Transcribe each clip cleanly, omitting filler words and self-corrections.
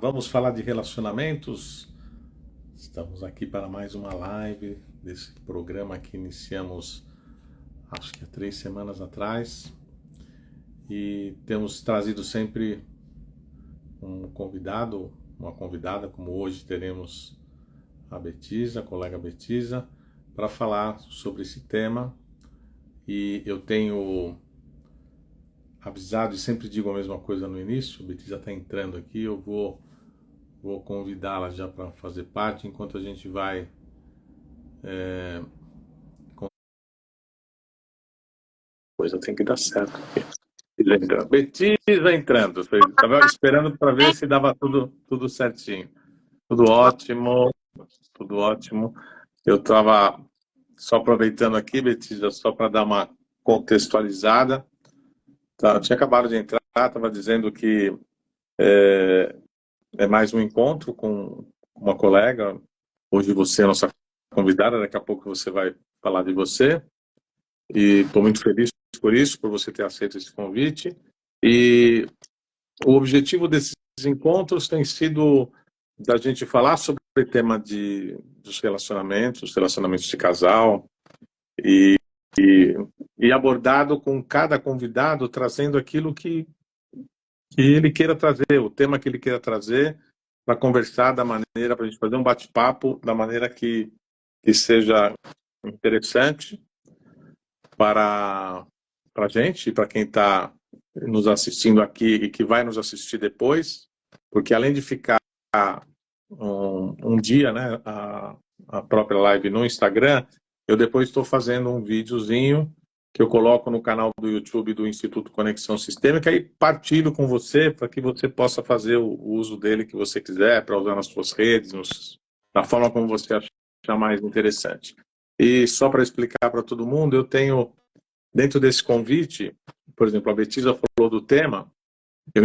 Vamos falar de relacionamentos. Estamos aqui para mais uma live desse programa que iniciamos, acho que há 3 semanas atrás. E temos trazido sempre um convidado, uma convidada, como hoje teremos a Betisa, a colega Betisa, para falar sobre esse tema. E eu tenho avisado e sempre digo a mesma coisa no início. A Betisa está entrando aqui, eu vou convidá-la já para fazer parte, enquanto a gente vai coisa tem que dar certo. Betisa entrando. Estava esperando para ver se dava tudo certinho. Tudo ótimo, tudo ótimo. Eu estava só aproveitando aqui, Betisa, só para dar uma contextualizada. Tá, eu tinha acabado de entrar, estava dizendo que é mais um encontro com uma colega. Hoje você é nossa convidada, daqui a pouco você vai falar de você. E estou muito feliz por isso, por você ter aceito esse convite. E o objetivo desses encontros tem sido da gente falar sobre o tema dos relacionamentos de casal, e abordado com cada convidado, trazendo aquilo que ele queira trazer, o tema que ele queira trazer, para conversar da maneira, para a gente fazer um bate-papo da maneira que seja interessante para a gente e para quem está nos assistindo aqui e que vai nos assistir depois, porque além de ficar um dia, né, a própria live no Instagram, eu depois estou fazendo um videozinho que eu coloco no canal do YouTube do Instituto Conexão Sistêmica e partilho com você para que você possa fazer o uso dele que você quiser, para usar nas suas redes, da forma como você achar mais interessante. E só para explicar para todo mundo, eu tenho, dentro desse convite, por exemplo, a Betisa falou do tema, eu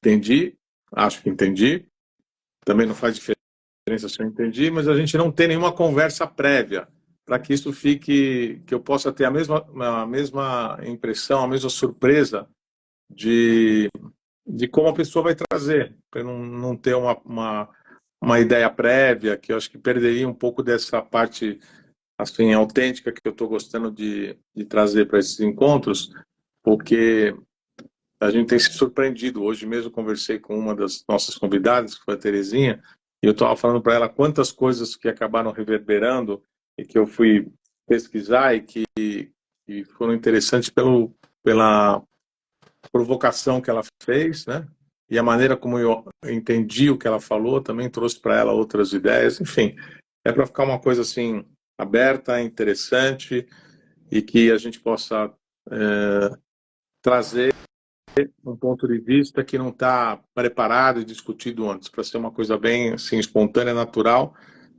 entendi, acho que entendi, também não faz diferença se eu entendi, mas a gente não tem nenhuma conversa prévia, para que isso fique, que eu possa ter a mesma impressão, a mesma surpresa de como a pessoa vai trazer, para não ter uma ideia prévia, que eu acho que perderia um pouco dessa parte assim, autêntica que eu estou gostando de trazer para esses encontros, porque a gente tem se surpreendido. Hoje mesmo conversei com uma das nossas convidadas, que foi a Terezinha, e eu estava falando para ela quantas coisas que acabaram reverberando e que eu fui pesquisar e que foram interessantes pela provocação que ela fez, né? E a maneira como eu entendi o que ela falou também trouxe para ela outras ideias. Enfim, é para ficar uma coisa assim aberta, interessante e que a gente possa trazer um ponto de vista que não está preparado e discutido antes, para ser uma coisa bem assim, espontânea, natural,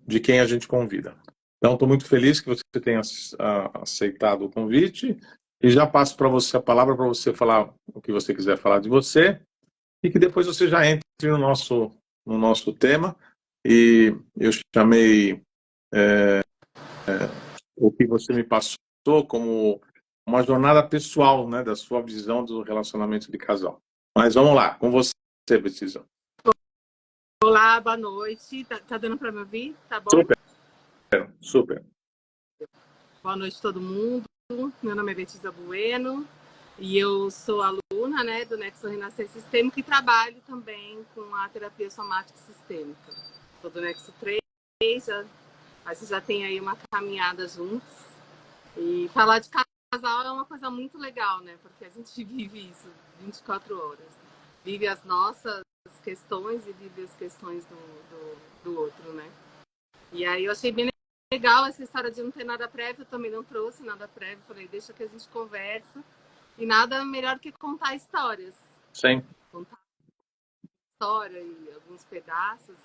de quem a gente convida. Então, estou muito feliz que você tenha aceitado o convite e já passo para você a palavra para você falar o que você quiser falar de você e que depois você já entre no nosso tema. E eu chamei o que você me passou como uma jornada pessoal, né, da sua visão do relacionamento de casal. Mas vamos lá, com você, Betisa. Olá, boa noite. Tá dando para me ouvir? Tá bom? Super. Boa noite a todo mundo. Meu nome é Betisa Bueno e eu sou aluna, né, do Nexo Renascer Sistêmico e trabalho também com a terapia somática sistêmica. Sou do Nexo 3, a gente já tem aí uma caminhada juntos. E falar de casal é uma coisa muito legal, né? Porque a gente vive isso 24 horas. Vive as nossas questões e vive as questões do outro, né? E aí eu achei bem legal essa história de não ter nada prévio. Eu também não trouxe nada prévio. Falei, deixa que a gente conversa. E nada melhor que contar histórias. Sim. Contar história e alguns pedaços.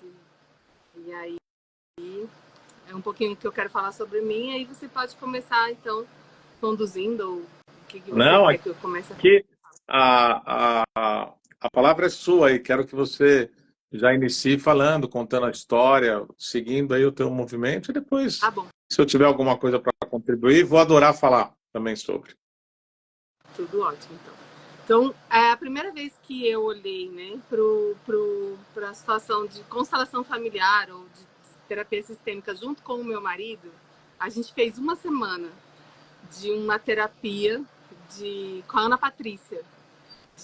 E aí é um pouquinho que eu quero falar sobre mim. Aí você pode começar, então, conduzindo ou o que você quer que eu comece a falar. A palavra é sua e quero que você já inicie falando, contando a história, seguindo aí o teu movimento e depois, se eu tiver alguma coisa para contribuir, vou adorar falar também sobre. Tudo ótimo, então. Então, é a primeira vez que eu olhei, né, para a situação de constelação familiar ou de terapia sistêmica junto com o meu marido, a gente fez uma semana de uma terapia com a Ana Patrícia,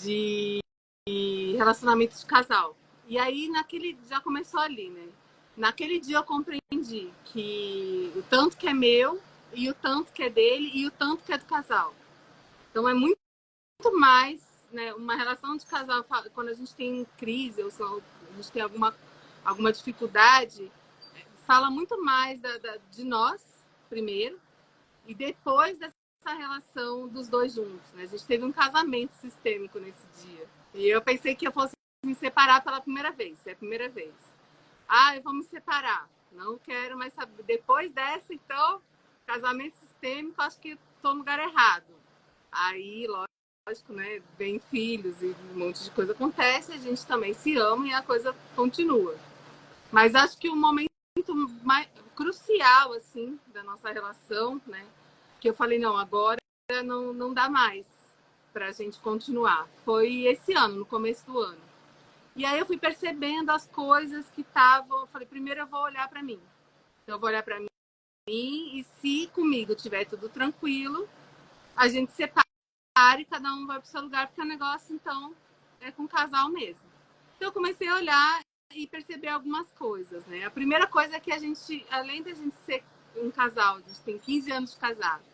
de relacionamento de casal. E aí, já começou ali, né? Naquele dia eu compreendi que o tanto que é meu, e o tanto que é dele, e o tanto que é do casal. Então, é muito mais, né, uma relação de casal, quando a gente tem crise, ou a gente tem alguma dificuldade, fala muito mais de nós, primeiro, e depois dessa relação dos dois juntos. Né? A gente teve um casamento sistêmico nesse dia. E eu pensei que eu fosse me separar pela primeira vez. É a primeira vez. Ah, eu vou me separar. Não quero mais saber. Depois dessa, então, casamento sistêmico, acho que estou no lugar errado. Aí, lógico, né? Vem filhos e um monte de coisa acontece, a gente também se ama e a coisa continua. Mas acho que o momento mais crucial, assim, da nossa relação, né? Que eu falei, não, agora não dá mais para a gente continuar. Foi esse ano, no começo do ano. E aí eu fui percebendo as coisas que estavam. Eu falei, primeiro eu vou olhar para mim. Então eu vou olhar para mim e se comigo tiver tudo tranquilo, a gente separa e cada um vai para o seu lugar, porque o negócio, então, é com o casal mesmo. Então eu comecei a olhar e perceber algumas coisas, né? A primeira coisa é que a gente, além da gente ser um casal, a gente tem 15 anos de casados.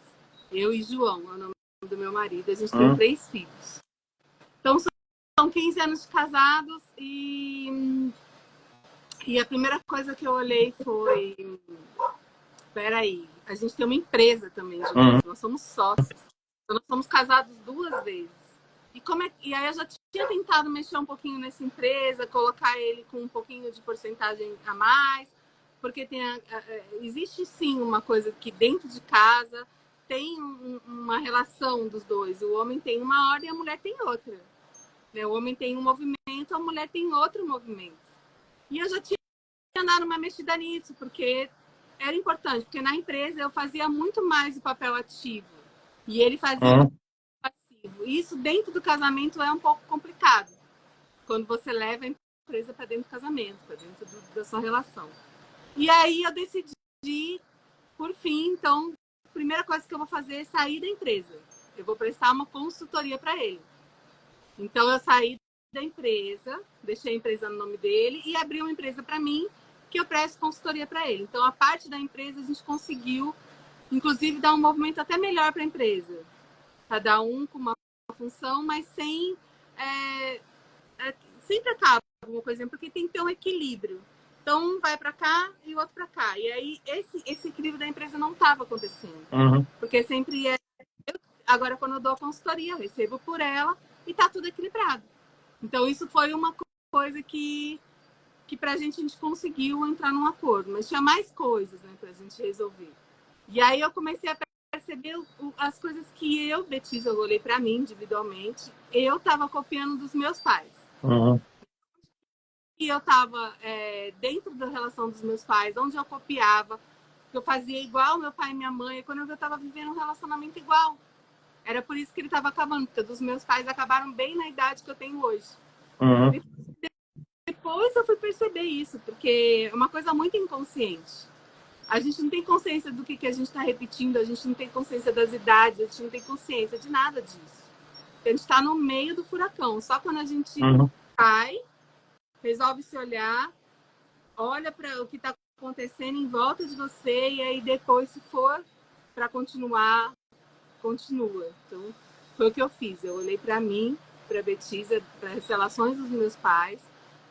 Eu e João, é o nome do meu marido, a gente tem 3 filhos. Então são 15 anos de casados e a primeira coisa que eu olhei foi, peraí, a gente tem uma empresa também, nós somos sócios. Então, nós somos casados 2 vezes. E aí eu já tinha tentado mexer um pouquinho nessa empresa, colocar ele com um pouquinho de porcentagem a mais, porque existe sim uma coisa que dentro de casa tem uma relação dos dois. O homem tem uma hora e a mulher tem outra. Né? O homem tem um movimento, a mulher tem outro movimento. E eu já tinha dado uma mexida nisso, porque era importante, porque na empresa eu fazia muito mais o papel ativo e ele fazia o passivo. E isso dentro do casamento é um pouco complicado, quando você leva a empresa para dentro do casamento, para dentro da sua relação. E aí eu decidi, por fim, então, a primeira coisa que eu vou fazer é sair da empresa. Eu vou prestar uma consultoria para ele. Então eu saí da empresa, deixei a empresa no nome dele e abri uma empresa para mim, que eu presto consultoria para ele. Então a parte da empresa a gente conseguiu, inclusive, dar um movimento até melhor para a empresa. Cada um com uma função, mas sempre acaba alguma coisa, porque tem que ter um equilíbrio. Então um vai para cá e o outro para cá. E aí esse equilíbrio da empresa não estava acontecendo. Porque sempre agora quando eu dou a consultoria, eu recebo por ela e tá tudo equilibrado. Então isso foi uma coisa que pra gente a gente conseguiu entrar num acordo, mas tinha mais coisas, né, pra gente resolver. E aí eu comecei a perceber as coisas que eu, Betisa, eu olhei para mim individualmente, eu tava copiando dos meus pais. E eu tava dentro da relação dos meus pais, onde eu copiava, que eu fazia igual meu pai e minha mãe, e quando eu tava vivendo um relacionamento igual. Era por isso que ele estava acabando, porque dos meus pais acabaram bem na idade que eu tenho hoje. Depois eu fui perceber isso, porque é uma coisa muito inconsciente. A gente não tem consciência do que a gente está repetindo, a gente não tem consciência das idades, a gente não tem consciência de nada disso. A gente está no meio do furacão. Só quando a gente cai, resolve se olhar, olha para o que está acontecendo em volta de você e aí depois, se for para continuar, continua. Então, foi o que eu fiz. Eu olhei para mim, para a Betisa, para as relações dos meus pais,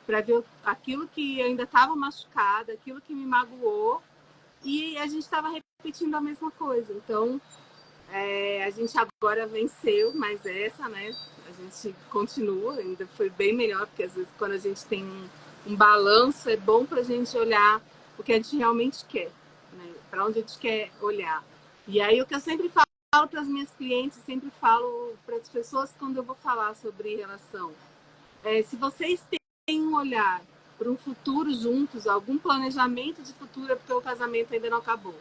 para ver aquilo que eu ainda estava machucada, aquilo que me magoou, e a gente estava repetindo a mesma coisa. Então, a gente agora venceu, mas né? A gente continua, ainda foi bem melhor, porque às vezes quando a gente tem um balanço, é bom para a gente olhar o que a gente realmente quer, né? Para onde a gente quer olhar. E aí o que eu sempre falo para as minhas clientes, sempre falo para as pessoas quando eu vou falar sobre relação. Se vocês têm um olhar para um futuro juntos, algum planejamento de futuro, é porque o casamento ainda não acabou.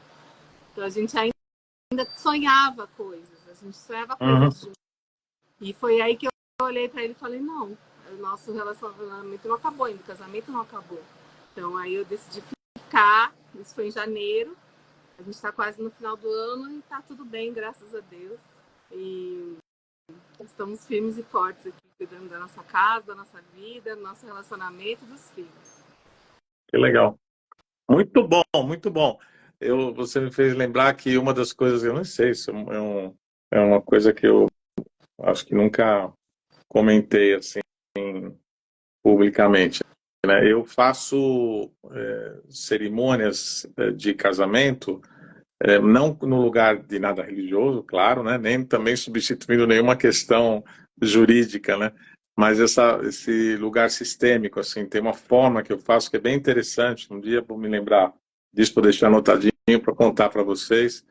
Então a gente ainda sonhava coisas, a gente sonhava coisas juntos. E foi aí que olhei para ele e falei, não, o nosso relacionamento não acabou ainda, o casamento não acabou. Então aí eu decidi ficar, isso foi em janeiro, a gente está quase no final do ano e está tudo bem, graças a Deus. E estamos firmes e fortes aqui, cuidando da nossa casa, da nossa vida, do nosso relacionamento e dos filhos. Que legal. Muito bom, muito bom. Você me fez lembrar que uma das coisas, eu não sei, isso é uma coisa que eu acho que nunca comentei assim publicamente, né? Eu faço cerimônias de casamento, não no lugar de nada religioso, claro, né? Nem também substituindo nenhuma questão jurídica, né? Mas esse lugar sistêmico, assim, tem uma forma que eu faço que é bem interessante. Um dia vou me lembrar disso, para deixar anotadinho para contar para vocês.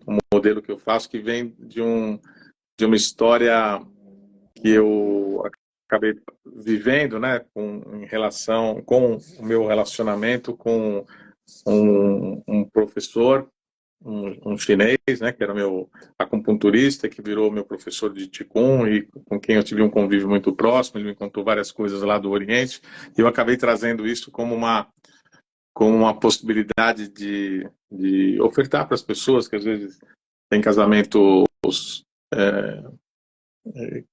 Um modelo que eu faço que vem de uma história que eu acabei vivendo, né, em relação com o meu relacionamento com um professor, um chinês, né, que era meu acupunturista, que virou meu professor de Qigong e com quem eu tive um convívio muito próximo. Ele me contou várias coisas lá do Oriente e eu acabei trazendo isso como uma possibilidade de ofertar para as pessoas que às vezes têm casamentos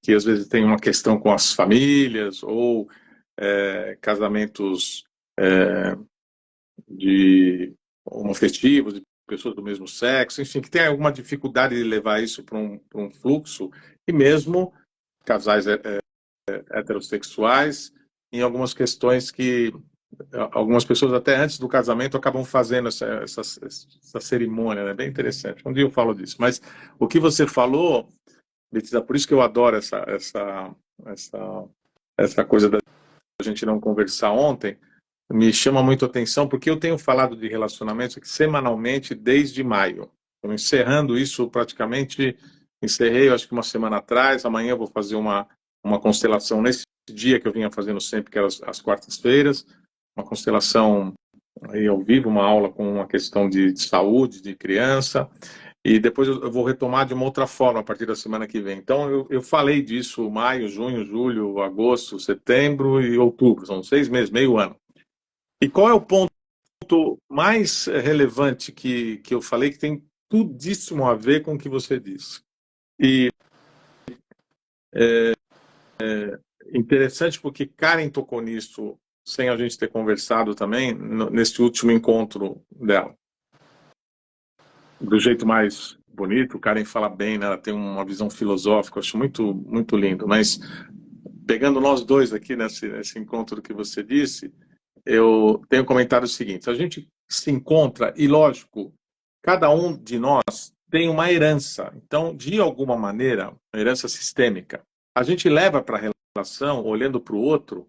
que às vezes tem uma questão com as famílias ou casamentos de homoafetivos, de pessoas do mesmo sexo, enfim, que tem alguma dificuldade de levar isso para um fluxo, e mesmo casais heterossexuais, em algumas questões que algumas pessoas até antes do casamento acabam fazendo essa cerimônia, né? Bem interessante. Um dia eu falo disso. Mas o que você falou, Letícia, por isso que eu adoro essa coisa da gente não conversar ontem, me chama muito a atenção, porque eu tenho falado de relacionamentos aqui semanalmente desde maio. Estou encerrando isso praticamente, encerrei acho que uma semana atrás, amanhã eu vou fazer uma constelação nesse dia que eu vinha fazendo sempre, que era as quartas-feiras, uma constelação aí ao vivo, uma aula com uma questão de saúde, de criança, e depois eu vou retomar de uma outra forma a partir da semana que vem. Então, eu falei disso maio, junho, julho, agosto, setembro e outubro. São 6 meses, meio ano. E qual é o ponto mais relevante que eu falei, que tem tudíssimo a ver com o que você disse? E interessante porque Karen tocou nisso sem a gente ter conversado também, nesse último encontro dela. Do jeito mais bonito, Karen fala bem, né? Ela tem uma visão filosófica, eu acho muito, muito lindo. Mas pegando nós dois aqui nesse encontro que você disse, eu tenho comentado o seguinte: a gente se encontra e, lógico, cada um de nós tem uma herança. Então, de alguma maneira, uma herança sistêmica. A gente leva para a relação, olhando para o outro,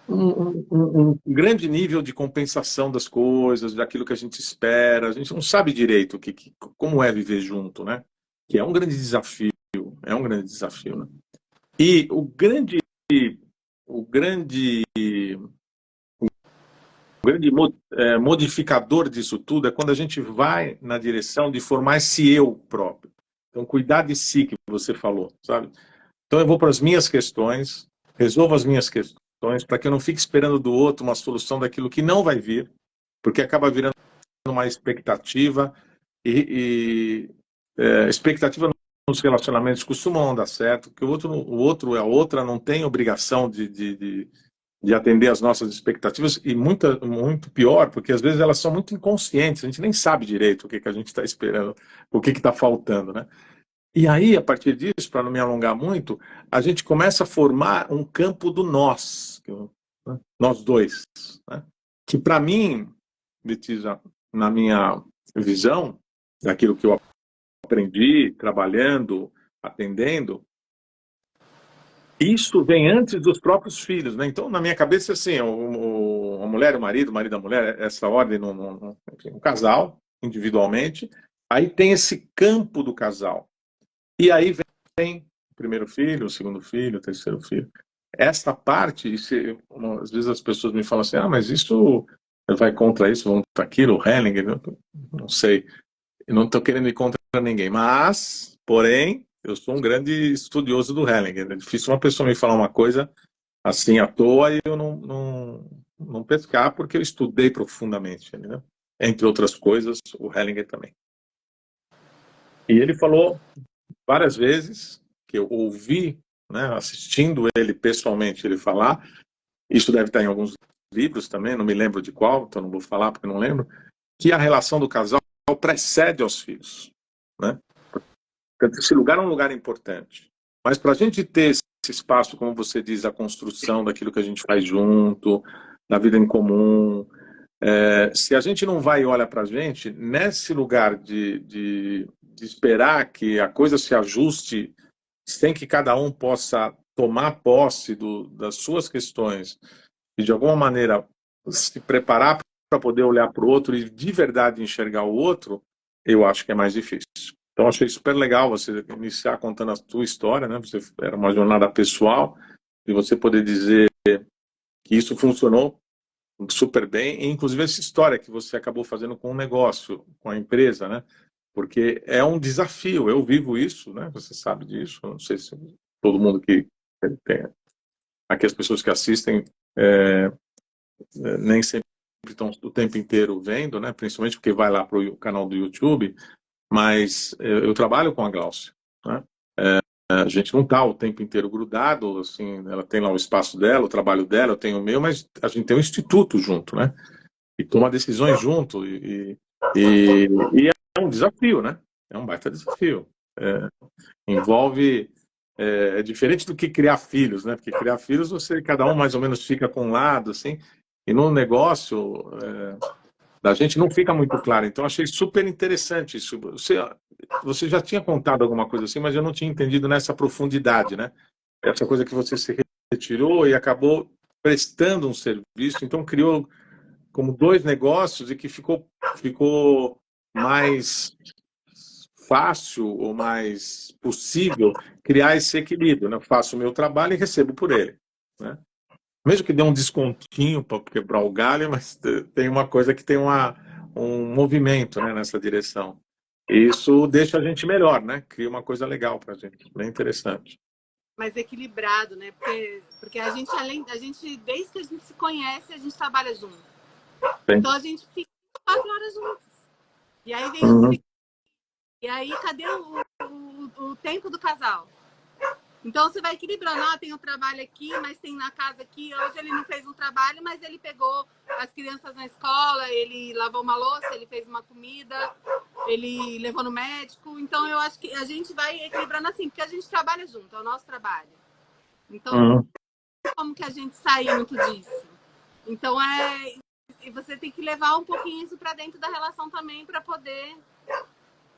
um grande nível de compensação das coisas, daquilo que a gente espera. A gente não sabe direito como é viver junto, né? Que é um grande desafio, né? E o grande modificador disso tudo é quando a gente vai na direção de formar esse eu próprio. Então, cuidar de si, que você falou, sabe? Então, eu vou para as minhas questões, resolvo as minhas questões, para que eu não fique esperando do outro uma solução daquilo que não vai vir, porque acaba virando uma expectativa, expectativa nos relacionamentos costumam não dar certo, porque o outro, a outra não tem obrigação de atender às nossas expectativas, e muito pior, porque às vezes elas são muito inconscientes, a gente nem sabe direito o que a gente está esperando, o que está faltando, né? E aí, a partir disso, para não me alongar muito, a gente começa a formar um campo do nós, né? Nós dois, né? Que para mim, Letícia, na minha visão, daquilo que eu aprendi, trabalhando, atendendo, isso vem antes dos próprios filhos, né? Então, na minha cabeça, assim, a mulher, o marido da mulher, essa ordem, um casal, individualmente, aí tem esse campo do casal. E aí vem o primeiro filho, o segundo filho, o terceiro filho. Essa parte, às vezes as pessoas me falam assim, mas isso vai contra isso, vai contra aquilo, o Hellinger, não sei. Eu não estou querendo ir contra ninguém. Mas, porém, eu sou um grande estudioso do Hellinger. É difícil uma pessoa me falar uma coisa assim à toa e eu não pescar, porque eu estudei profundamente, né? Entre outras coisas, o Hellinger também. E ele falou várias vezes que eu ouvi, né, assistindo ele pessoalmente, ele falar, isso deve estar em alguns livros também, não me lembro de qual, então não vou falar porque não lembro, que a relação do casal precede aos filhos, né? Esse lugar é um lugar importante. Mas para a gente ter esse espaço, como você diz, a construção daquilo que a gente faz junto, da vida em comum, se a gente não vai e olha para a gente, nesse lugar de esperar que a coisa se ajuste sem que cada um possa tomar posse das suas questões e, de alguma maneira, se preparar para poder olhar para o outro e de verdade enxergar o outro, eu acho que é mais difícil. Então, achei super legal você iniciar contando a sua história, né? Você era uma jornada pessoal e você poder dizer que isso funcionou super bem, e inclusive essa história que você acabou fazendo com o negócio, com a empresa, né? Porque é um desafio, eu vivo isso, né? Você sabe disso, não sei se todo mundo que tem, aqui as pessoas que assistem nem sempre estão o tempo inteiro vendo, né? Principalmente porque vai lá para o canal do YouTube, mas eu trabalho com a Glaucia, né? A gente não está o tempo inteiro grudado, assim, ela tem lá o espaço dela, o trabalho dela, eu tenho o meu, mas a gente tem um instituto junto, né? E toma decisões junto, e é um desafio, né? É um baita desafio. Envolve... É diferente do que criar filhos, né? Porque criar filhos, cada um mais ou menos fica com um lado, assim, e no negócio da gente não fica muito claro. Então, achei super interessante isso. Você já tinha contado alguma coisa assim, mas eu não tinha entendido nessa profundidade, né? Essa coisa que você se retirou e acabou prestando um serviço, então criou como dois negócios e que ficou mais fácil ou mais possível criar esse equilíbrio, né? Eu faço o meu trabalho e recebo por ele, né? Mesmo que dê um descontinho para quebrar o galho, mas tem uma coisa que tem um movimento, né, nessa direção. Isso deixa a gente melhor, né? Cria uma coisa legal para a gente, bem interessante. Mais equilibrado, né? Porque a gente, desde que a gente se conhece, a gente trabalha junto. Sim. Então a gente fica 4 horas juntos. E aí vem E aí, cadê o tempo do casal? Então você vai equilibrando, tem um trabalho aqui, mas tem na casa aqui. Hoje ele não fez um trabalho, mas ele pegou as crianças na escola, ele lavou uma louça, ele fez uma comida, ele levou no médico. Então eu acho que a gente vai equilibrando assim, porque a gente trabalha junto, é o nosso trabalho. Então, como que a gente sai muito disso? Então você tem que levar um pouquinho isso para dentro da relação também, para poder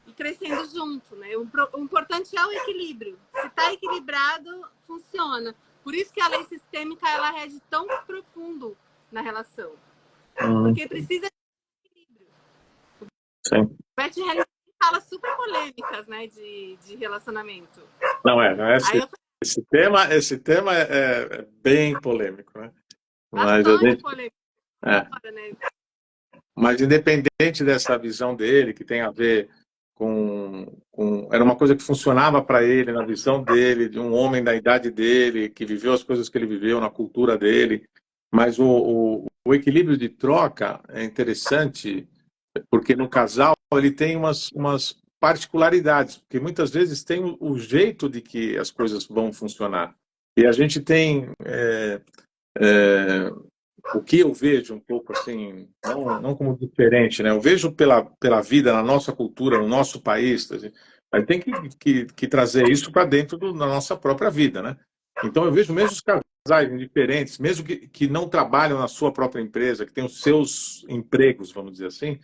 ir crescendo junto, né? O importante é o equilíbrio. Se está equilibrado, funciona. Por isso que a lei sistêmica ela rege tão profundo na relação. Porque precisa de equilíbrio. Sim. Bert Hellinger fala super polêmicas, né, de relacionamento. Não é esse tema é bem polêmico, né? Bastante polêmico. Né? Mas independente dessa visão dele, que tem a ver era uma coisa que funcionava para ele, na visão dele, de um homem da idade dele, que viveu as coisas que ele viveu, na cultura dele. Mas o equilíbrio de troca é interessante, porque no casal ele tem umas particularidades, porque muitas vezes tem o jeito de que as coisas vão funcionar. E a gente tem... o que eu vejo um pouco assim, não como diferente, né? Eu vejo pela vida na nossa cultura, no nosso país, mas tem que trazer isso para dentro da nossa própria vida, né? Então eu vejo mesmo os casais diferentes, mesmo que não trabalham na sua própria empresa, que têm os seus empregos, vamos dizer assim,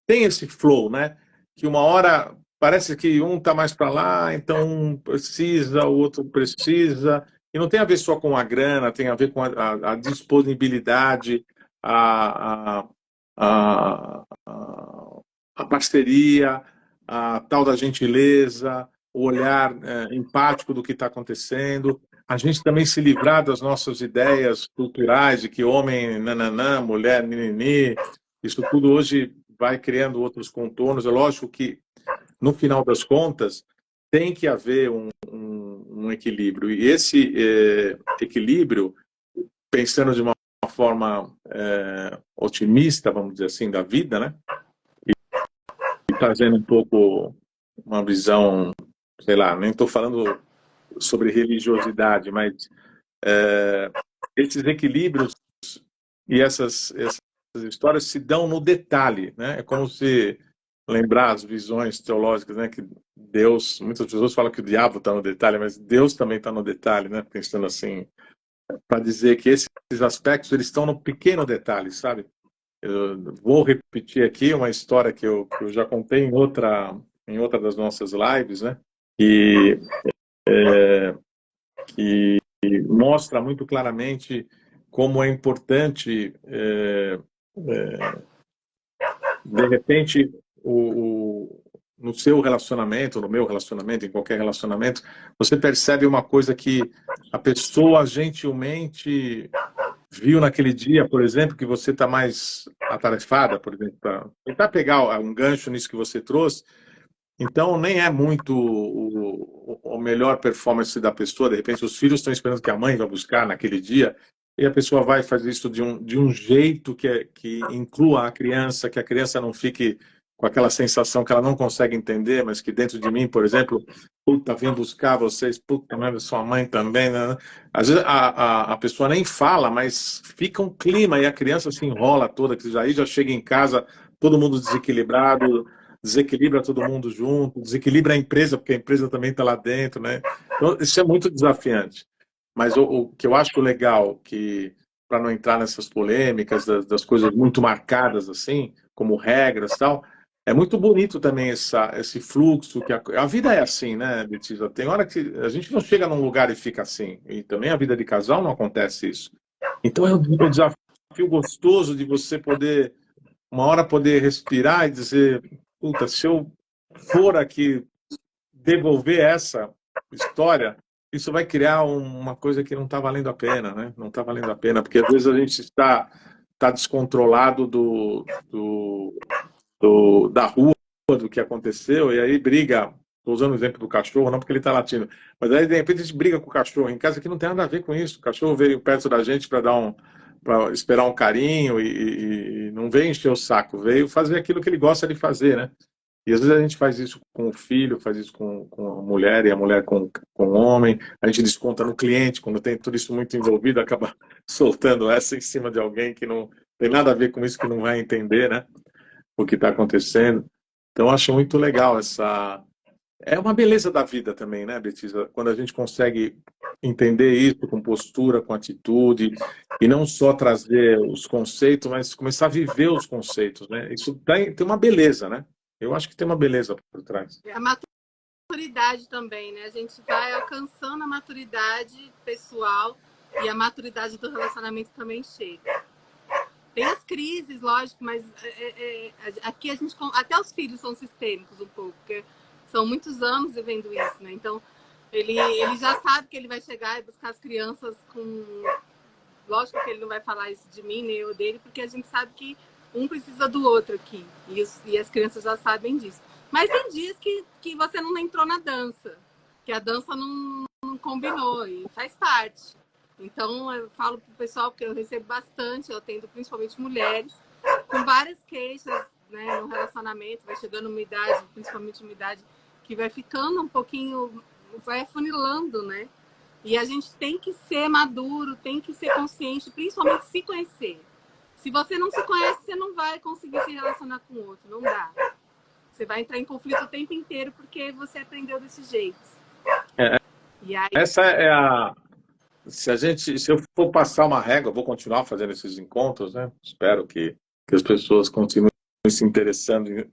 tem esse flow, né? Que uma hora parece que um está mais para lá, então um precisa, o outro precisa. E não tem a ver só com a grana, tem a ver com a disponibilidade, a parceria, a tal da gentileza, o olhar empático do que está acontecendo. A gente também se livrar das nossas ideias culturais de que homem, nananã, mulher, ninini, isso tudo hoje vai criando outros contornos. É lógico que no final das contas, tem que haver um equilíbrio. E esse equilíbrio, pensando de uma forma otimista, vamos dizer assim, da vida, né? E trazendo um pouco uma visão, sei lá, nem estou falando sobre religiosidade, mas esses equilíbrios e essas histórias se dão no detalhe, né? É como se lembrar as visões teológicas, né? Que Deus, muitas pessoas falam que o diabo está no detalhe, mas Deus também está no detalhe, né? Pensando assim, para dizer que esses aspectos eles estão no pequeno detalhe, sabe? Eu vou repetir aqui uma história que eu já contei em outra das nossas lives, né? Que mostra muito claramente como é importante, de repente, no seu relacionamento, no meu relacionamento, em qualquer relacionamento, você percebe uma coisa que a pessoa gentilmente viu naquele dia, por exemplo, que você está mais atarefada, por exemplo, para tentar pegar um gancho nisso que você trouxe. Então, nem é muito o melhor performance da pessoa. De repente, os filhos estão esperando que a mãe vá buscar naquele dia e a pessoa vai fazer isso de um jeito que inclua a criança, que a criança não fique com aquela sensação que ela não consegue entender, mas que dentro de mim, por exemplo, puta, vim buscar vocês, puta, mas sua mãe também, né? Às vezes a pessoa nem fala, mas fica um clima e a criança se enrola toda, que aí já chega em casa todo mundo desequilibrado, desequilibra todo mundo junto, desequilibra a empresa, porque a empresa também está lá dentro, né? Então, isso é muito desafiante. Mas o que eu acho legal, que para não entrar nessas polêmicas, das coisas muito marcadas assim, como regras e tal, é muito bonito também esse fluxo, que a vida é assim, né, Letícia? Tem hora que a gente não chega num lugar e fica assim, e também a vida de casal não acontece isso. Então é um desafio gostoso de você poder, uma hora poder respirar e dizer, puta, se eu for aqui devolver essa história, isso vai criar uma coisa que não está valendo a pena, né? Não está valendo a pena, porque às vezes a gente está descontrolado da rua, do que aconteceu, e aí briga. Estou usando o exemplo do cachorro, não porque ele está latindo, mas aí de repente a gente briga com o cachorro em casa que não tem nada a ver com isso. O cachorro veio perto da gente para esperar um carinho e não veio encher o saco, veio fazer aquilo que ele gosta de fazer, né? E às vezes a gente faz isso com o filho, faz isso com a mulher, e a mulher com o homem, a gente desconta no cliente, quando tem tudo isso muito envolvido, acaba soltando essa em cima de alguém que não tem nada a ver com isso, que não vai entender, né, o que está acontecendo. Então, acho muito legal essa... É uma beleza da vida também, né, Betisa? Quando a gente consegue entender isso com postura, com atitude, e não só trazer os conceitos, mas começar a viver os conceitos, né? Isso tem uma beleza, né? Eu acho que tem uma beleza por trás. A maturidade também, né? A gente vai alcançando a maturidade pessoal e a maturidade do relacionamento também chega. Tem as crises, lógico, mas aqui a gente, até os filhos são sistêmicos um pouco, porque são muitos anos vivendo isso, né? Então, ele já sabe que ele vai chegar e buscar as crianças com... Lógico que ele não vai falar isso de mim, nem eu dele, porque a gente sabe que um precisa do outro aqui. E as crianças já sabem disso. Mas tem dias que você não entrou na dança, que a dança não combinou, e faz parte. Então, eu falo pro pessoal, porque eu recebo bastante, eu atendo principalmente mulheres, com várias queixas, né, no relacionamento, vai chegando uma idade, principalmente uma idade que vai ficando um pouquinho, vai afunilando, né? E a gente tem que ser maduro, tem que ser consciente, principalmente se conhecer. Se você não se conhece, você não vai conseguir se relacionar com o outro, não dá. Você vai entrar em conflito o tempo inteiro porque você aprendeu desse jeito. E aí... Essa é a... Se eu for passar uma régua, eu vou continuar fazendo esses encontros, né? Espero que as pessoas continuem se interessando em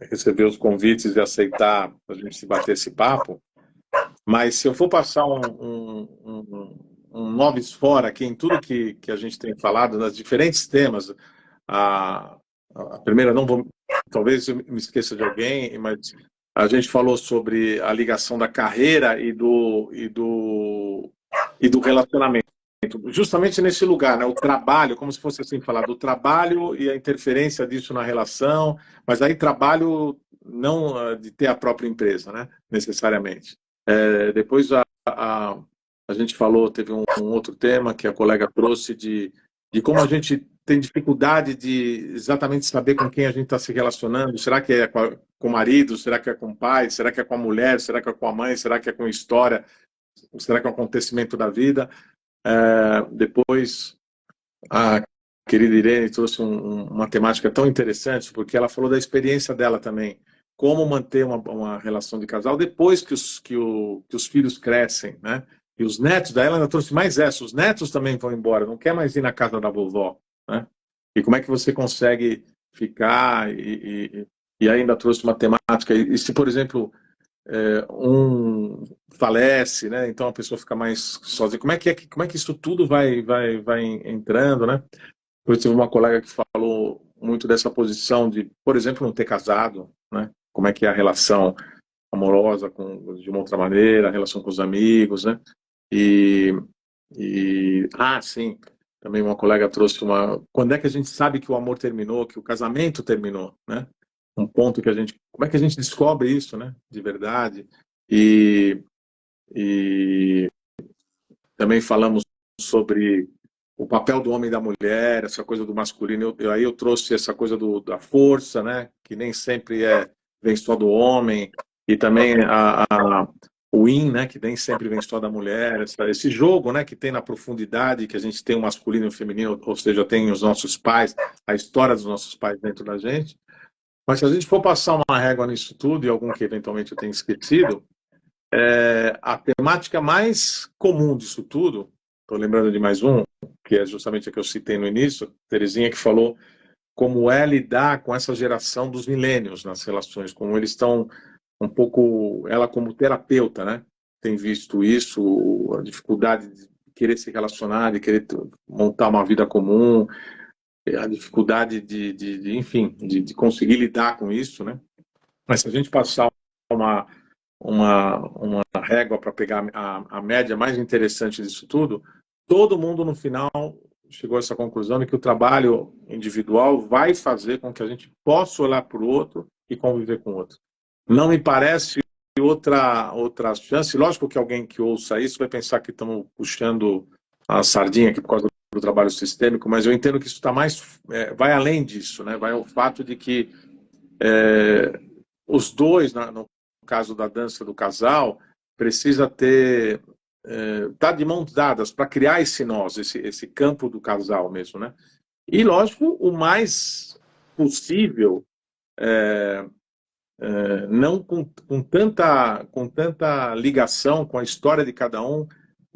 receber os convites e aceitar a gente se bater esse papo. Mas se eu for passar um noves fora aqui em tudo que a gente tem falado, nos diferentes temas, a primeira, não vou, talvez eu me esqueça de alguém, mas a gente falou sobre a ligação da carreira e do relacionamento. Justamente nesse lugar, né? O trabalho, como se fosse assim falar, do trabalho e a interferência disso na relação, mas aí trabalho não de ter a própria empresa, né? Necessariamente. Depois a gente falou, teve um outro tema que a colega trouxe de como a gente tem dificuldade de exatamente saber com quem a gente está se relacionando. Será que é com o marido? Será que é com o pai? Será que é com a mulher? Será que é com a mãe? Será que é com a história? Será que é um acontecimento da vida? Depois, a querida Irene trouxe uma temática tão interessante, porque ela falou da experiência dela também. Como manter uma relação de casal depois que os filhos crescem, né? E os netos, daí ela ainda trouxe mais essa. Os netos também vão embora, não quer mais ir na casa da vovó, né? E como é que você consegue ficar e ainda trouxe uma temática. E se, por exemplo, um falece, né? Então a pessoa fica mais sozinha. Como é que isso tudo vai entrando, né? Depois teve uma colega que falou muito dessa posição de, por exemplo, não ter casado, né? Como é que é a relação amorosa de uma outra maneira, a relação com os amigos, né? Sim, também uma colega trouxe quando é que a gente sabe que o amor terminou, que o casamento terminou, né? Um ponto que como é que a gente descobre isso, né? De verdade. E também falamos sobre o papel do homem e da mulher, essa coisa do masculino. Aí eu trouxe essa coisa da força, né? Que nem sempre vem só do homem, e também o yin, né? Que nem sempre vem só da mulher. Esse jogo, né? Que tem na profundidade, que a gente tem o masculino e o feminino, ou seja, tem os nossos pais, a história dos nossos pais dentro da gente. Mas se a gente for passar uma régua nisso tudo, e algum que eventualmente eu tenha esquecido, a temática mais comum disso tudo, estou lembrando de mais um, que é justamente a que eu citei no início, Terezinha, que falou como é lidar com essa geração dos milênios nas relações, como eles estão um pouco, ela como terapeuta, né, tem visto isso, a dificuldade de querer se relacionar, de querer montar uma vida comum, a dificuldade enfim, de conseguir lidar com isso, né? Mas se a gente passar uma régua para pegar a média mais interessante disso tudo, todo mundo no final chegou a essa conclusão de que o trabalho individual vai fazer com que a gente possa olhar para o outro e conviver com o outro. Não me parece outra chance. Lógico que alguém que ouça isso vai pensar que estamos puxando a sardinha aqui por causa do trabalho sistêmico, mas eu entendo que isso está vai além disso, né? Vai ao fato de que os dois, no caso da dança do casal, precisa tá de mãos dadas para criar esse nós, esse campo do casal mesmo, né? E, lógico, o mais possível, não com tanta ligação com a história de cada um,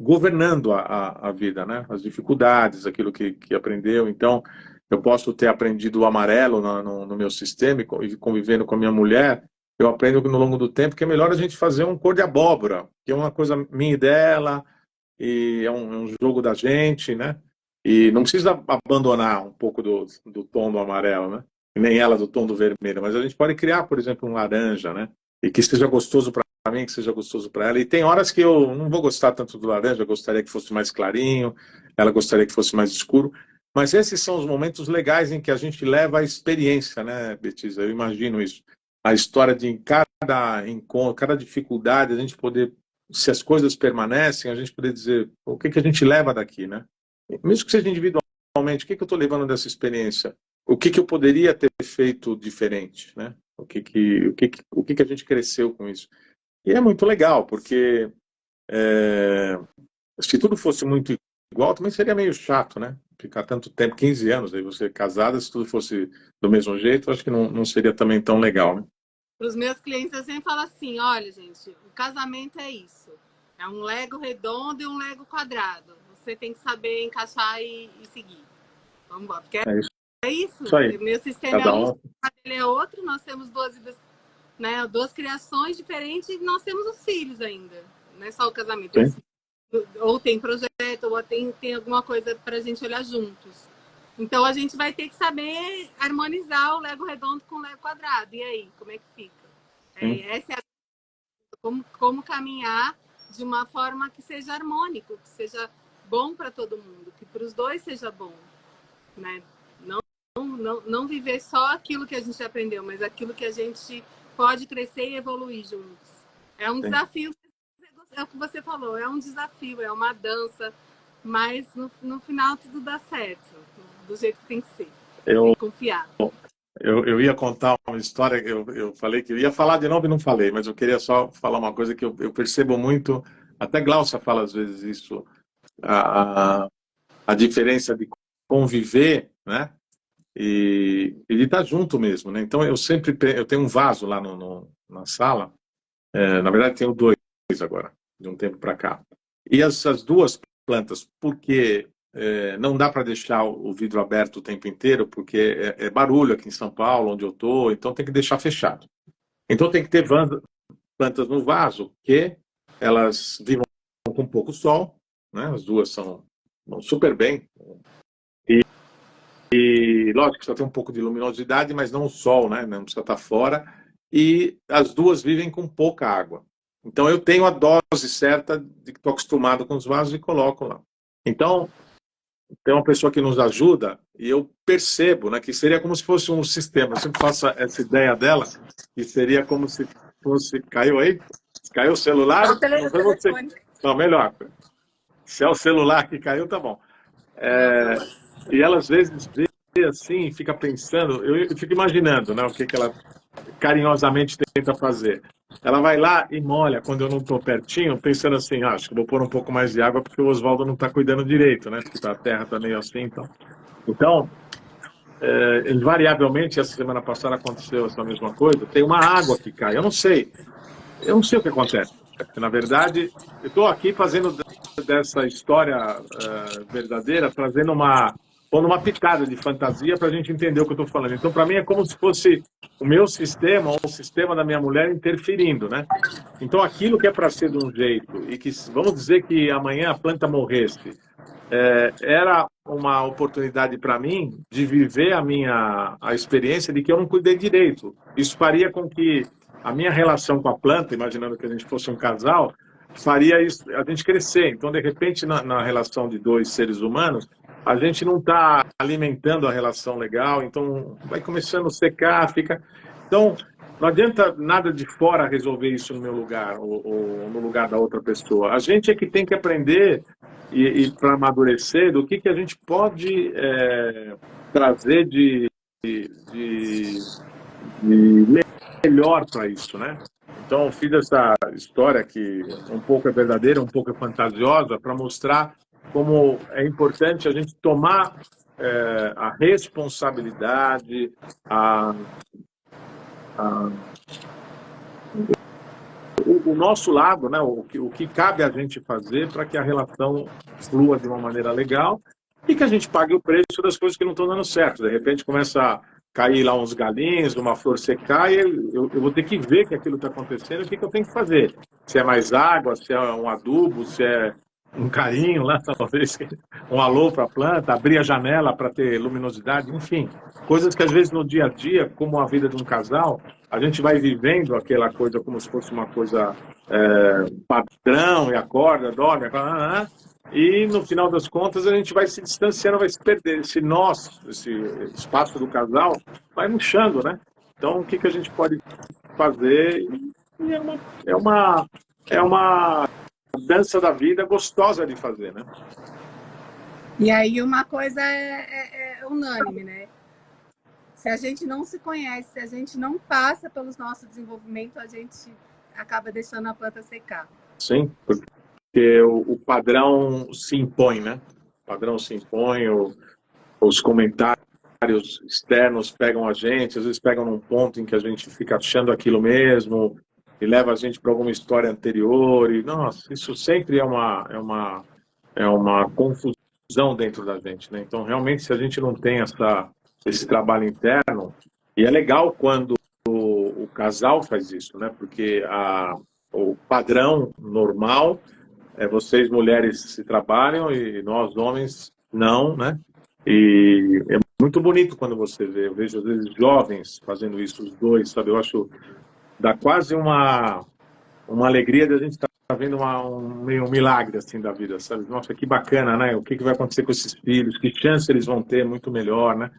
governando a vida, né? As dificuldades, aquilo que aprendeu. Então, eu posso ter aprendido o amarelo no meu sistema e convivendo com a minha mulher, eu aprendo no longo do tempo que é melhor a gente fazer um cor de abóbora, que é uma coisa minha e dela, e é um jogo da gente, né? E não precisa abandonar um pouco do tom do amarelo, né? E nem ela do tom do vermelho, mas a gente pode criar, por exemplo, um laranja, né? E que seja gostoso para mim, que seja gostoso para ela. E tem horas que eu não vou gostar tanto do laranja, eu gostaria que fosse mais clarinho, ela gostaria que fosse mais escuro. Mas esses são os momentos legais em que a gente leva a experiência, né, Betisa? Eu imagino isso. A história de cada encontro, cada dificuldade, a gente poder, se as coisas permanecem, a gente poder dizer o que a gente leva daqui, né? Mesmo que seja individualmente, o que eu estou levando dessa experiência? O que eu poderia ter feito diferente, né? O que a gente cresceu com isso? E é muito legal, porque se tudo fosse muito igual, também seria meio chato, né? Ficar tanto tempo, 15 anos, aí você casada, se tudo fosse do mesmo jeito, acho que não seria também tão legal, né? Para os meus clientes, eu sempre falo assim, olha, gente, o casamento é isso. É um Lego redondo e um Lego quadrado. Você tem que saber encaixar e seguir. Vamos embora. Porque É isso. é isso. Isso aí. O meu sistema Cada é um, um. ele é outro. Nós temos duas criações diferentes e nós temos os filhos ainda. Não é só o casamento. Ou tem projeto, ou tem alguma coisa para a gente olhar juntos. Então a gente vai ter que saber harmonizar o Lego redondo com o Lego quadrado. E aí, como é que fica? Essa é como caminhar de uma forma que seja harmônico, que seja bom para todo mundo, que para os dois seja bom, né? Não viver só aquilo que a gente aprendeu, mas aquilo que a gente pode crescer e evoluir juntos. É um desafio, é o que você falou, é um desafio, é uma dança, mas no final tudo dá certo, do jeito que tem que ser. Tem que confiar. Eu ia contar uma história, eu falei que eu ia falar de novo e não falei, mas eu queria só falar uma coisa que eu percebo muito, até Glaucia fala às vezes isso, a diferença de conviver, né? E de estar junto mesmo, né? Então eu tenho um vaso lá na sala, na verdade tenho dois agora, de um tempo para cá. E essas duas plantas, porque não dá para deixar o vidro aberto o tempo inteiro, porque é barulho aqui em São Paulo, onde eu estou, então tem que deixar fechado. Então tem que ter plantas no vaso que elas vivam com pouco sol, né? As duas vão super bem. E lógico que só tem um pouco de luminosidade, mas não o sol, né? Não precisa estar fora. E as duas vivem com pouca água. Então eu tenho a dose certa de que estou acostumado com os vasos e coloco lá. Então tem uma pessoa que nos ajuda e eu percebo, né, que seria como se fosse um sistema. Eu sempre faço essa ideia dela, que seria como se fosse... Caiu aí? Caiu o celular? Não foi você. Não, melhor. Se é o celular que caiu, tá bom. E ela às vezes vê assim e fica pensando, eu fico imaginando, né, o que ela carinhosamente tenta fazer. Ela vai lá e molha quando eu não estou pertinho, pensando assim, acho que vou pôr um pouco mais de água porque o Oswaldo não está cuidando direito, né? Porque a terra está meio assim, então invariavelmente, essa semana passada aconteceu essa mesma coisa, tem uma água que cai, eu não sei o que acontece. Porque, na verdade, eu estou aqui fazendo dessa história verdadeira, pondo uma pitada de fantasia para a gente entender o que eu estou falando. Então, para mim, é como se fosse o meu sistema ou o sistema da minha mulher interferindo, né? Então, aquilo que é para ser de um jeito e que, vamos dizer que amanhã a planta morresse, era uma oportunidade para mim de viver a experiência de que eu não cuidei direito. Isso faria com que a minha relação com a planta, imaginando que a gente fosse um casal, faria isso, a gente crescer. Então, de repente, na relação de dois seres humanos, a gente não está alimentando a relação legal, então vai começando a secar, fica... Então, não adianta nada de fora resolver isso no meu lugar ou no lugar da outra pessoa. A gente é que tem que aprender e para amadurecer do que a gente pode trazer de melhor para isso, né? Então, eu fiz essa história que um pouco é verdadeira, um pouco é fantasiosa, para mostrar como é importante a gente tomar a responsabilidade, o nosso lado, né? O que cabe a gente fazer para que a relação flua de uma maneira legal e que a gente pague o preço das coisas que não estão dando certo. De repente começa a cair lá uns galinhos, uma flor secar, e eu vou ter que ver que aquilo está acontecendo, o que eu tenho que fazer. Se é mais água, se é um adubo, se é um carinho lá, talvez, um alô para a planta, abrir a janela para ter luminosidade, enfim. Coisas que às vezes no dia a dia, como a vida de um casal, a gente vai vivendo aquela coisa como se fosse uma coisa padrão, e acorda, dorme, e no final das contas a gente vai se distanciando, vai se perder. Esse espaço do casal vai murchando, né? Então, o que a gente pode fazer? E é uma dança da vida gostosa de fazer, né? E aí uma coisa é unânime, né? Se a gente não se conhece, se a gente não passa pelo nosso desenvolvimento, a gente acaba deixando a planta secar. Sim, porque o padrão se impõe, né? O padrão se impõe, os comentários externos pegam a gente, às vezes pegam num ponto em que a gente fica achando aquilo mesmo e leva a gente para alguma história anterior e, nossa, isso sempre é uma confusão dentro da gente, né? Então, realmente, se a gente não tem esse trabalho interno, e é legal quando o casal faz isso, né? Porque o padrão normal é vocês mulheres se trabalham e nós homens não, né? E é muito bonito quando você vê, eu vejo às vezes jovens fazendo isso, os dois, sabe? Eu acho, dá quase uma alegria de a gente estar vendo um milagre assim da vida, sabe? Nossa, que bacana, né? O que vai acontecer com esses filhos, que chance eles vão ter, muito melhor, né?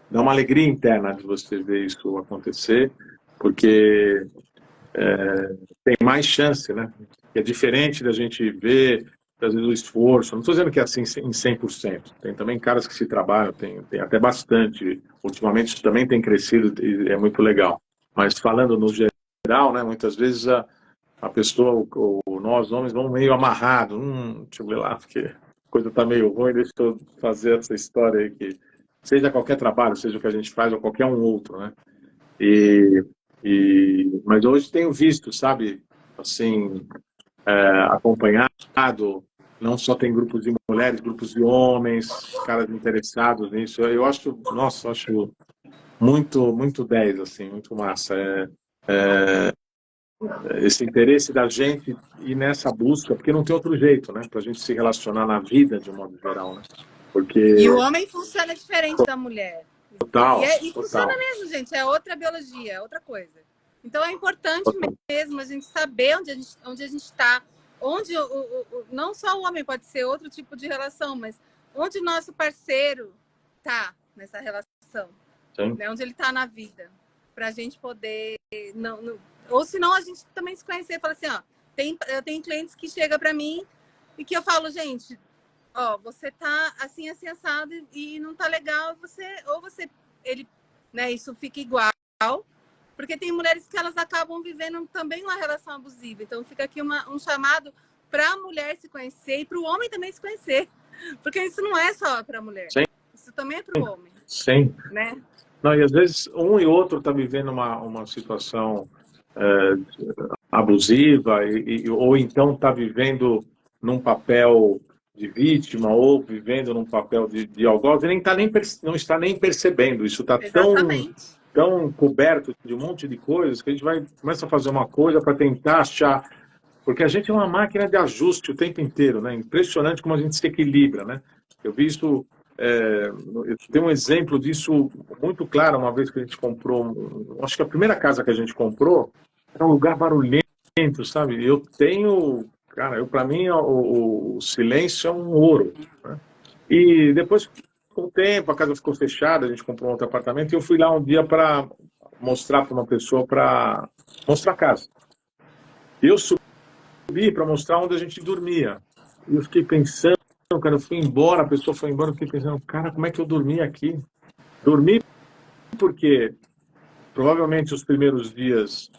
Dá uma alegria interna de você ver isso acontecer. porque tem mais chance, né? É diferente da gente ver, às vezes, o esforço. Não estou dizendo que é assim em 100%. Tem também caras que se trabalham, tem até bastante. Ultimamente isso também tem crescido e é muito legal. Mas falando no geral, né, muitas vezes a pessoa, nós homens, vamos meio amarrado. Deixa eu ver lá, porque a coisa está meio ruim, deixa eu fazer essa história aí, que seja qualquer trabalho, seja o que a gente faz, ou qualquer um outro, né? Mas hoje tenho visto, sabe, assim, acompanhado, não só tem grupos de mulheres, grupos de homens, caras interessados nisso. Eu acho, nossa, eu acho muito, muito 10, assim, muito massa. Esse interesse da gente ir nessa busca, porque não tem outro jeito, né, para a gente se relacionar na vida de um modo geral, né? Porque E o homem funciona diferente da mulher. total, E funciona mesmo, gente. É outra biologia, é outra coisa. Então é importante mesmo a gente saber onde a gente está. Onde não só o homem, pode ser outro tipo de relação, mas onde o nosso parceiro está nessa relação. Né? Onde ele está na vida. Para a gente poder... ou senão a gente também se conhecer e falar assim, ó, eu tenho clientes que chegam para mim e que eu falo, gente, ó, você tá assim, assim, assado e não tá legal, né, isso fica igual, porque tem mulheres que elas acabam vivendo também uma relação abusiva. Então fica aqui um chamado para a mulher se conhecer e para o homem também se conhecer, porque isso não é só para a mulher, isso também é para o homem. Sim. Né? Não, e às vezes um e outro está vivendo uma situação abusiva ou então está vivendo num papel de vítima ou vivendo num papel de algoz e não está nem percebendo. Isso está tão coberto de um monte de coisas que a gente começa a fazer uma coisa para tentar achar, porque a gente é uma máquina de ajuste o tempo inteiro, né? Impressionante como a gente se equilibra, né? Eu vi isso, eu tenho um exemplo disso muito claro uma vez que a gente comprou, acho que a primeira casa que a gente comprou era um lugar barulhento, sabe? Eu tenho, cara, para mim o silêncio é um ouro, né? E depois, com o tempo, a casa ficou fechada, a gente comprou um outro apartamento e eu fui lá um dia para mostrar para uma pessoa, para mostrar a casa. Eu subi para mostrar onde a gente dormia. E eu fiquei pensando, quando eu fui embora, a pessoa foi embora, eu fiquei pensando, cara, como é que eu dormi aqui? Dormi porque provavelmente os primeiros dias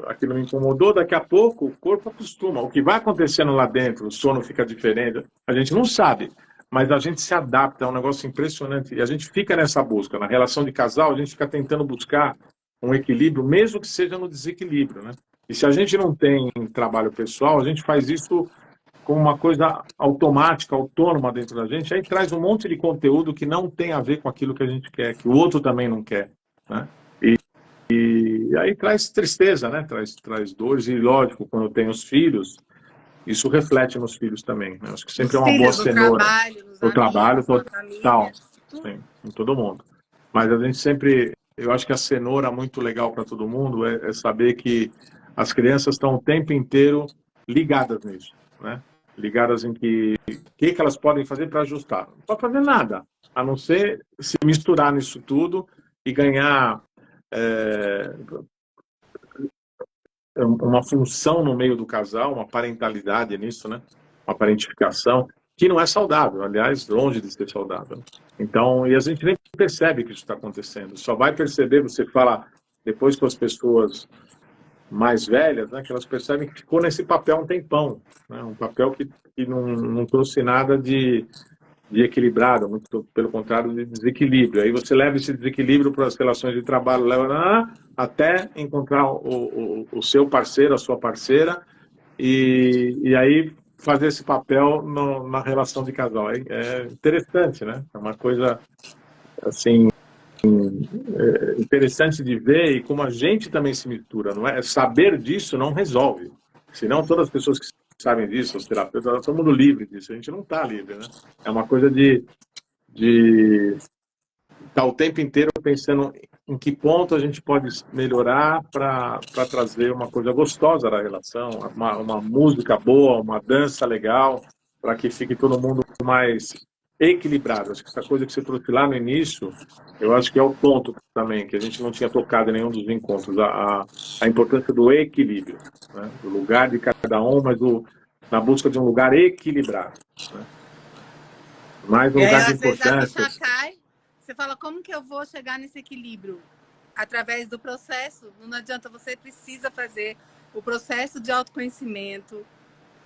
aquilo me incomodou, daqui a pouco o corpo acostuma. O que vai acontecendo lá dentro, o sono fica diferente, a gente não sabe, mas a gente se adapta, é um negócio impressionante. E a gente fica nessa busca, na relação de casal, a gente fica tentando buscar um equilíbrio, mesmo que seja no desequilíbrio, né? E se a gente não tem trabalho pessoal, a gente faz isso como uma coisa automática, autônoma dentro da gente, aí traz um monte de conteúdo que não tem a ver com aquilo que a gente quer, que o outro também não quer, né? E aí traz tristeza, né? Traz dores, e lógico, quando tem os filhos, isso reflete nos filhos também, né? Acho que sempre é uma boa cenoura. No trabalho, total, sim, em todo mundo. Mas a gente sempre, eu acho que a cenoura muito legal para todo mundo é saber que as crianças estão o tempo inteiro ligadas nisso, né? Ligadas em que elas podem fazer para ajustar. Não pode fazer nada, a não ser se misturar nisso tudo e ganhar uma função no meio do casal, uma parentalidade nisso, né? Uma parentificação, que não é saudável, aliás, longe de ser saudável. Então, e a gente nem percebe que isso está acontecendo. Só vai perceber, você fala, depois com as pessoas mais velhas, né, que elas percebem que ficou nesse papel um tempão, né? Um papel que não trouxe nada de equilibrado, muito pelo contrário, de desequilíbrio. Aí você leva esse desequilíbrio para as relações de trabalho, leva até encontrar o seu parceiro, a sua parceira, e aí fazer esse papel na relação de casal. É interessante, né? É uma coisa, assim, interessante de ver e como a gente também se mistura, não é? Saber disso não resolve. Senão todas as pessoas que sabem disso, os terapeutas, todo mundo livre disso. A gente não está livre, né? É uma coisa de estar o tempo inteiro pensando em que ponto a gente pode melhorar para trazer uma coisa gostosa da relação, uma música boa, uma dança legal, para que fique todo mundo mais equilibrado. Acho que essa coisa que você trouxe lá no início, eu acho que é o ponto também, que a gente não tinha tocado em nenhum dos encontros, a importância do equilíbrio, né? Do lugar de cada um, mas na busca de um lugar equilibrado, né? Mais um E aí, lugar de às vezes, a importância. ficha cai, você fala, como que eu vou chegar nesse equilíbrio? Através do processo. Não adianta, você precisa fazer o processo de autoconhecimento.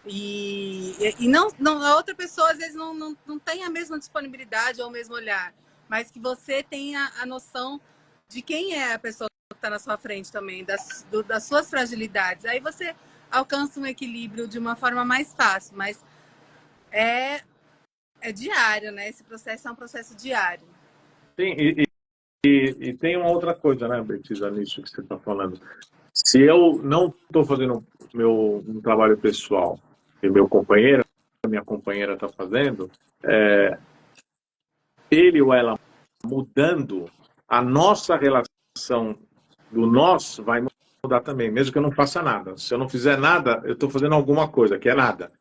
E não, a outra pessoa, às vezes, não tem a mesma disponibilidade ou o mesmo olhar, mas que você tenha a noção de quem é a pessoa que está na sua frente também, das suas fragilidades. Aí você alcança um equilíbrio de uma forma mais fácil, mas é, é diário, né? Esse processo é um processo diário. Sim, e tem uma outra coisa, né, Betisa, nisso que você está falando. Se eu não estou fazendo um trabalho pessoal e minha companheira está fazendo, ele ou ela mudando, a nossa relação do nós vai mudar também, mesmo que eu não faça nada. Se eu não fizer nada, eu estou fazendo alguma coisa, que é nada.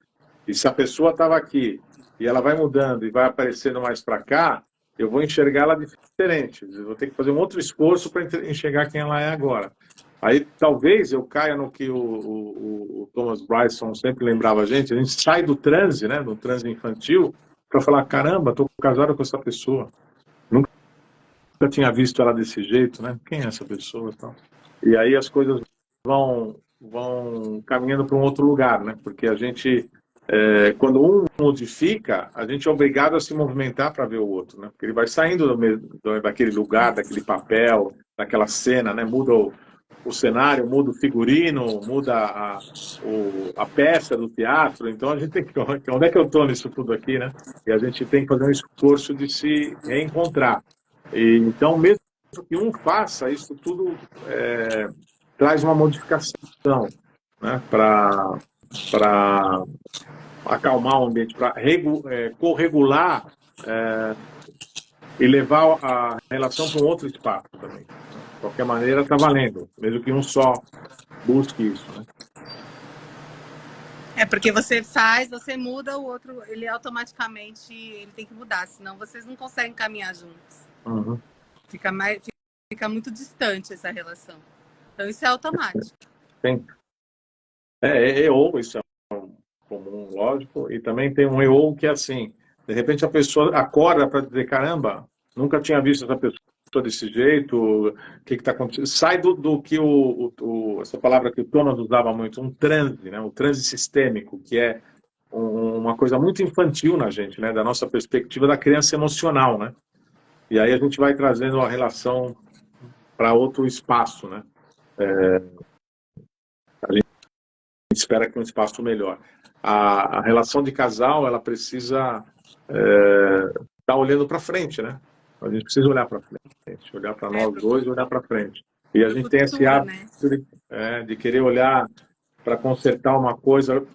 E se a pessoa estava aqui e ela vai mudando e vai aparecendo mais para cá, eu vou enxergá-la diferente. Eu vou ter que fazer um outro esforço para enxergar quem ela é agora. Aí talvez eu caia no que o Thomas Bryson sempre lembrava a gente sai do transe, né, do transe infantil, para falar, caramba, estou casado com essa pessoa. Nunca tinha visto ela desse jeito, né? Quem é essa pessoa? E aí as coisas vão caminhando para um outro lugar, né? Porque a gente, quando um modifica, a gente é obrigado a se movimentar para ver o outro, né? Porque ele vai saindo daquele lugar, daquele papel, daquela cena, né? Muda o cenário, muda o figurino, muda a peça do teatro. Então a gente tem que, onde é que eu estou nisso tudo aqui, né? E a gente tem que fazer um esforço de se reencontrar. E, então, mesmo que um faça, isso tudo traz uma modificação, né, para acalmar o ambiente, para corregular e levar a relação para um outro espaço também. De qualquer maneira, está valendo, mesmo que um só busque isso. Né? É porque você faz, você muda, o outro, ele automaticamente ele tem que mudar, senão vocês não conseguem caminhar juntos. Uhum. Fica muito distante essa relação. Então isso é automático. Tem. EO, isso é comum, lógico, e também tem um EO que é assim, de repente a pessoa acorda para dizer, caramba, nunca tinha visto essa pessoa desse jeito, o que está acontecendo? Sai do que essa palavra que o Thomas usava muito, um transe, né? Um transe sistêmico, que é uma coisa muito infantil na gente, né? Da nossa perspectiva da criança emocional, né? E aí a gente vai trazendo a relação para outro espaço, né? A gente espera que um espaço melhor. A relação de casal, ela precisa estar olhando para frente, né? A gente precisa olhar para frente, olhar para nós dois e olhar para frente. E a gente tem esse futuro, hábito né? de querer olhar para consertar uma coisa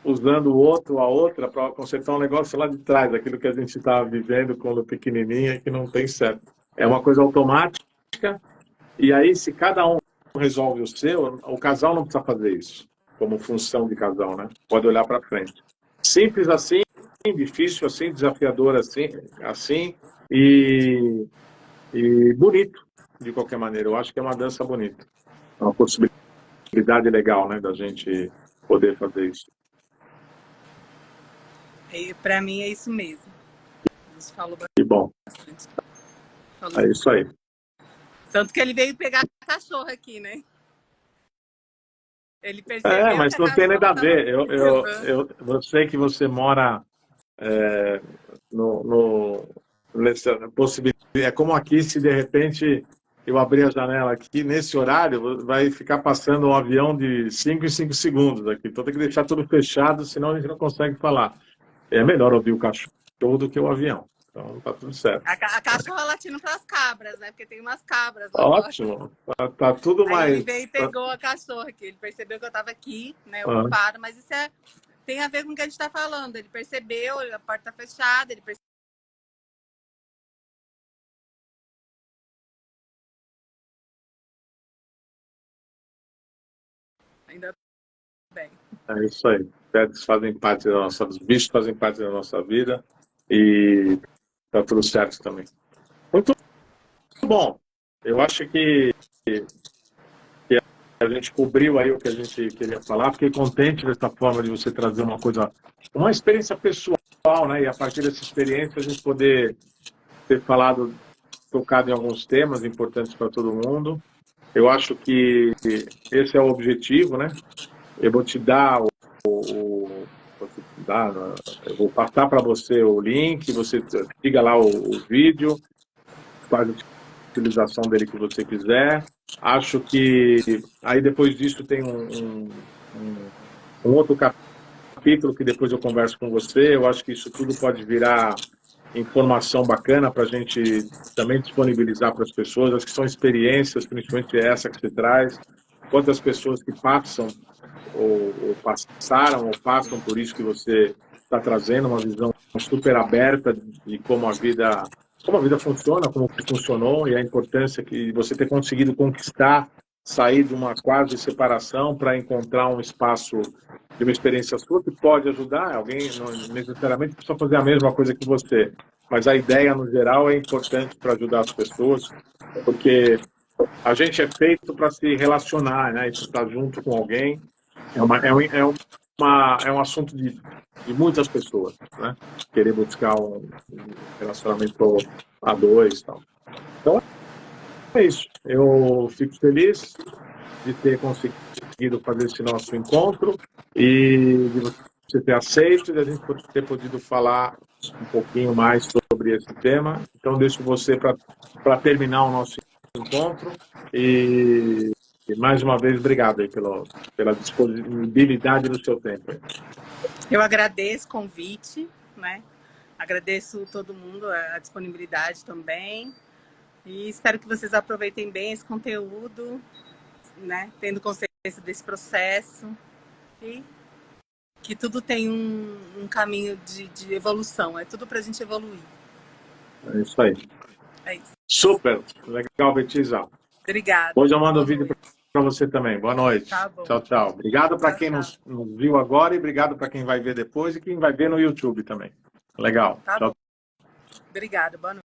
usando o outro, a outra, para consertar um negócio lá de trás, aquilo que a gente estava vivendo quando pequenininha, que não tem certo. É uma coisa automática, e aí se cada um resolve o seu, o casal não precisa fazer isso, como função de casal, né? Pode olhar para frente. Simples assim, difícil assim, desafiador assim e bonito, de qualquer maneira. Eu acho que é uma dança bonita. É uma possibilidade legal, né, da gente poder fazer isso. Para mim é isso mesmo. A gente falou Que bom. bastante. É isso aí. Tanto que ele veio pegar a cachorra aqui, né? Ele percebeu Mas que a não tem nada a cachorra ver. Eu sei que você mora nessa possibilidade. É como aqui, se de repente eu abrir a janela aqui, nesse horário, vai ficar passando um avião de 5 em 5 segundos aqui. Então tem que deixar tudo fechado, senão a gente não consegue falar. É melhor ouvir o cachorro do que o avião. Então tá tudo certo. A cachorra latindo para as cabras, né? Porque tem umas cabras lá Ótimo. Tá tudo Aí ele mais. veio e pegou a cachorra aqui. Ele percebeu que eu estava aqui, né, ocupada, mas isso tem a ver com o que a gente está falando. Ele percebeu, a porta está fechada, ele percebeu. Ainda bem. É isso aí. Pets fazem parte da nossa, os bichos fazem parte da nossa vida e tá tudo certo também. Muito bom. Eu acho que a gente cobriu aí o que a gente queria falar. Fiquei contente dessa forma de você trazer uma experiência pessoal, né? E a partir dessa experiência a gente poder ter tocado em alguns temas importantes para todo mundo. Eu acho que esse é o objetivo, né? Eu vou te dar eu vou passar para você o link, você siga lá o vídeo, faz a utilização dele que você quiser. Acho que aí depois disso tem um outro capítulo que depois eu converso com você. Eu acho que isso tudo pode virar informação bacana para a gente também disponibilizar para as pessoas. Acho que são experiências, principalmente essa que você traz. Quantas pessoas que passam ou passaram ou passam por isso que você está trazendo, uma visão super aberta de como a vida funciona, como funcionou e a importância que você ter conseguido conquistar, sair de uma quase separação para encontrar um espaço de uma experiência sua que pode ajudar alguém, não necessariamente precisa fazer a mesma coisa que você, mas a ideia no geral é importante para ajudar as pessoas, porque a gente é feito para se relacionar, né? E estar junto com alguém é um assunto de muitas pessoas, né? Querer buscar um relacionamento a dois e tal. Então, é isso. Eu fico feliz de ter conseguido fazer esse nosso encontro e de você ter aceito e de a gente ter podido falar um pouquinho mais sobre esse tema. Então, deixo você para terminar o nosso encontro e mais uma vez, obrigado aí pela disponibilidade do seu tempo. Eu agradeço o convite, né? Agradeço todo mundo, a disponibilidade também. E espero que vocês aproveitem bem esse conteúdo, né? Tendo consciência desse processo. E que tudo tem um caminho de evolução. É tudo para a gente evoluir. É isso aí. É isso. Super. Legal, Betisa. Obrigada. Hoje eu mando o vídeo para você também. Boa noite. Tá bom. Tchau, tchau. Obrigado para quem nos viu agora e obrigado para quem vai ver depois e quem vai ver no YouTube também. Legal. Tá tchau. bom. Obrigada. Boa noite.